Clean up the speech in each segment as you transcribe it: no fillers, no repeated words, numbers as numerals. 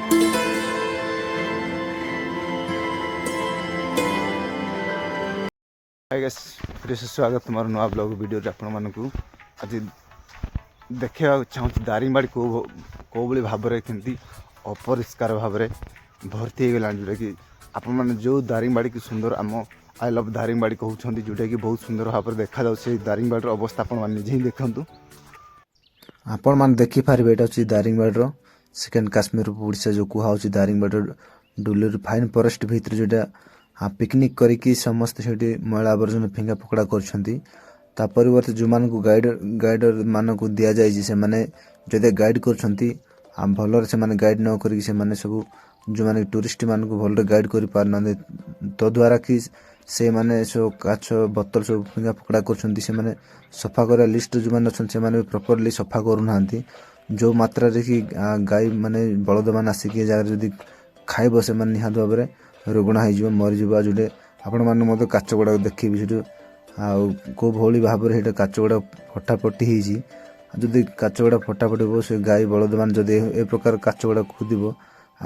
Hi guys फिर से स्वागत तुम नुआ ब्लॉग वीडियो आपण आज देखा चाहूँ दारिंगबाड़ी कौ भाव में केमती अपरिष्कार भाव में भर्ती हो गला जोटा कि आपण मैंने जो दारिंगबाड़ी की सुंदर आम आई लव दारिंगबाड़ी कहते जोटा कि बहुत सुंदर भाव में देखा दारिंगबाड़ी अवस्था आपजे ही देखूँ आपण मैंने देखिपारे यहाँ हूँ दारिंगबाड़ी सेकेंड काश्मीर ओडिशा जो कहुच्छी दारिंगबाड़ी डुलर फाइन फरेस्ट भितर जोटा हाँ पिकनिक करिकी समस्त से मैला आवर्जन फिंगा पकड़ा कर परिवर्ते जो मान गाइडर मानक दि जाए से मैंने जदि गाइड कर भल से गाइड न करी सब जो मैंने टूरिस्ट मानक भल गाइड कर पारना तो द्वारा कि से माने सब काछ बोतल सब फिंगा पकड़ा कर सफा कर लिस्ट जो मैंने अच्छे प्रॉपर्ली सफा करूना जो मात्रा कि गाई माने बलद मान आसिक जगह जब खाइब से निहात भाव में रोगणा हो मरीज जोटे आपण मैंने काच गुड़ा देखी से कौ भली भाव में काच गुड़ा फटाफटी होदी काच गुड़ा फटाफटी हो से गाई बलद मान जब ए प्रकार काच गुड़ा खुद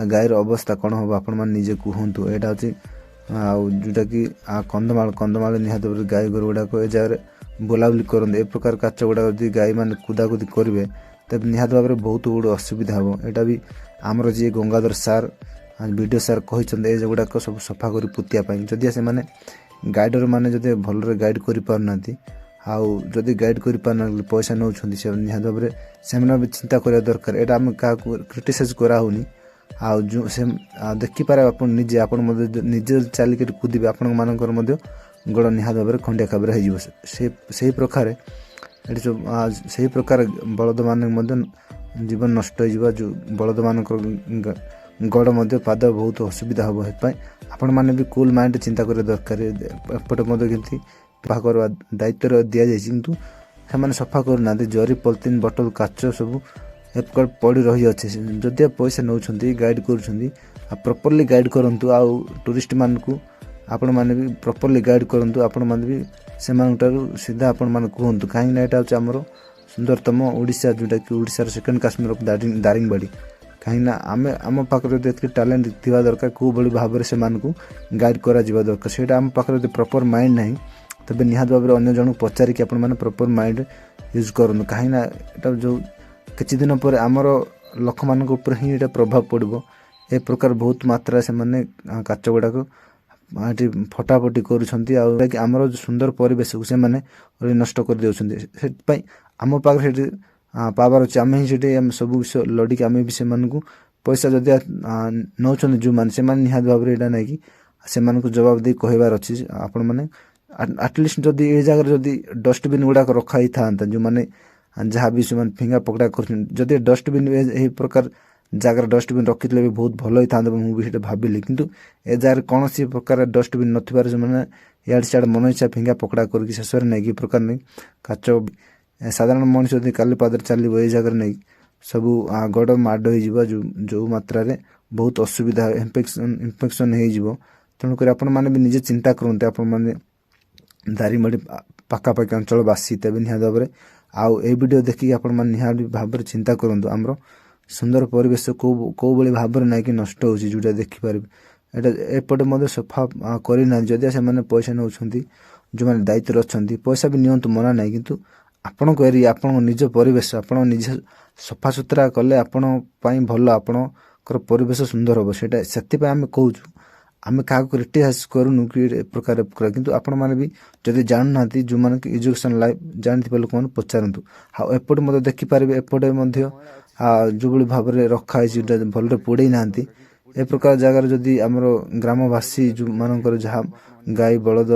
गायर अवस्था कौन हम आपण मैंने निजे कहतु यहाँ हूँ जोटा कि कंधमाल निहत भाव गाई गोर गुड़ाक ए जगह बुलाबुली करते ए प्रकार काच गुड़ा यदि गाई मैंने कुदाकुदी करेंगे तब निहत भाव में बहुत गुड़ असुविधा हम यहाँ भी आमर जी गंगाधर सार वीडियो सार कहते गुड़ाक सब सफा कर पोतियापाई जदि से मैंने गाइडर मैंने जब भलरे गाइड कर पारना आदि गाइड कर पारना पैसा नौ निहत भाव में भी चिंता करवा दरकार यहाँ आम क्या क्रिटिसाइज कराऊनी जो से देखिपारे आप निजे आप निजे चलिक कूदे आपण मानकर गड़ निहत भाव में खंडिया खाबर हो प्रकार से प्रकार बलद मान जीवन नष्ट हो जो बलद मान गड़ मध्य पाद बहुत असुविधा हम आपण मैंने भी कूल माइंड चिंता कर दरकार एपटे कमी सफा दायित्व दि जाए किंतु से सफा करना जरी पॉलिथिन बोतल काच सब एपट पड़ रही अच्छे जदि पैसा नौ गाइड कर प्रॉपर्ली गाइड करूँ टूरिस्ट मान को आपण मैंने भी प्रॉपर्ली गाइड करूँ आपण मैंने भी से सीधा आपण मैंने कहतु कहीं यहाँ हूँ आमर सुंदरतम ओडिशा जोटा कि ओडिशार सेकेंड काश्मीर ऑफ दारिंगबाड़ी कहीं आम आम पाखे जो टैलेंट थी दरकार कौ भाई भाव में से गाइड करा दरकार से आम पाखे जो प्रॉपर माइंड ना तबे निहत भाव में अन्य जन पचारिक आप प्रॉपर माइंड यूज करूँ कहीं जो किसी दिन पर आमर लोक मान ही ये प्रभाव पड़ो ए प्रकार बहुत मात्रा से मैंने काच गुड़ाक ये फटाफटी कर आमर सुंदर परिवेश को से नष्ट कर दे आम पाखे पावर अच्छे आम ही सब विषय लड़िकी आम भी से पैसा जदि नौ जो मैंने निहत भाव में यहाँ ना कि से जवाब दे कहबार अच्छी आपण मैंने आटलिस्ट जदि ये जगह जदि डस्टबिन गुड़ाक रखाई था जो मैंने जहाँ भी से फिंगा पकड़ा कर डस्टबिन यही प्रकार जगह डस्टबिन रखी भी बहुत भल होता मुझे भाविली किंतु ए जगह कौन सी प्रकार डस्टबिन नथिबार जो मैंने इाड़ सियाड़ मन इच्छा फिंगा पकड़ा करके शेष में नहीं कि प्रकार नहीं काच साधारण मनुष्य यदि काली पाद चलो ये जगह नहीं सब गड़ माड़ हो जो मात्रा बहुत असुविधा इन्फेक्शन हो तेणुक आपण मैंने भी निजे चिंता करते आपण मैंने दारिंगबाड़ी पाखापाखि अंचलवासी तेज निहत भाव में आउ ए वीडियो देखिए आपण मैंने निहत भाव में चिंता करूँ आमर सुंदर परिवेश कौ भाई भाव में ना कि नष्ट हो जोटा देखिपारे यहाँ एपटे सफा करना जदि से पैसा नौ जो मैंने दायित्व अच्छा पैसा भी नियंतु मना ना किंतु आपण एरिया आपण निज परिवेश आप निजे सफा सुतरा कले आपण भल आपणकर परिवेश सुंदर हम से आम कहूँ आम क्या क्रिटिसाइज करूँ कि प्रकार किंतु आपण मैंने भी जदि जानना जो मैंने एजुकेशन लाइफ जानते लोक मैंने पचारतु हाँ एपटे मत देखिपारे एपटे जो भाई भाव में रखाई भल पोड़े ना ए प्रकार जगार जदि आमर ग्रामवासी जो मानकर जहाँ गाई बलद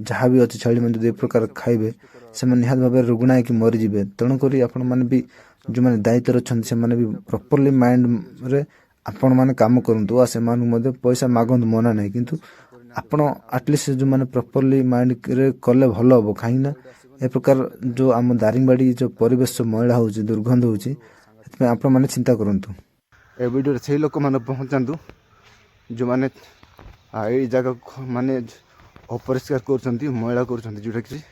जहाँ भी अच्छे छेली मैंने ए प्रकार खाइबे से निहत भाव में रोगणा हो मरीजे तेणुक आपण मैंने भी जो मैंने दायित्व अच्छा से भी प्रॉपर्ली माइंड रे आपण मैंने काम करूँ से पैसा मागत मना ना किंतु आपण आटलिस्ट जो मैंने प्रॉपर्ली माइंड रे कले भल हम कहीं ए प्रकार जो आम दारिंगबाड़ी जो परिवेश मैला हो दुर्गंध हो आप मैंने चिंता करूँ ए वीडियो से लोक मैंने पहुँचातु जो मैंने ये जगह माने अपरिष्कार कर मैला कर जोटा कि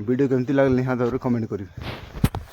वीडियो केमती लगे निहत भाव में कमेंट करेंगे।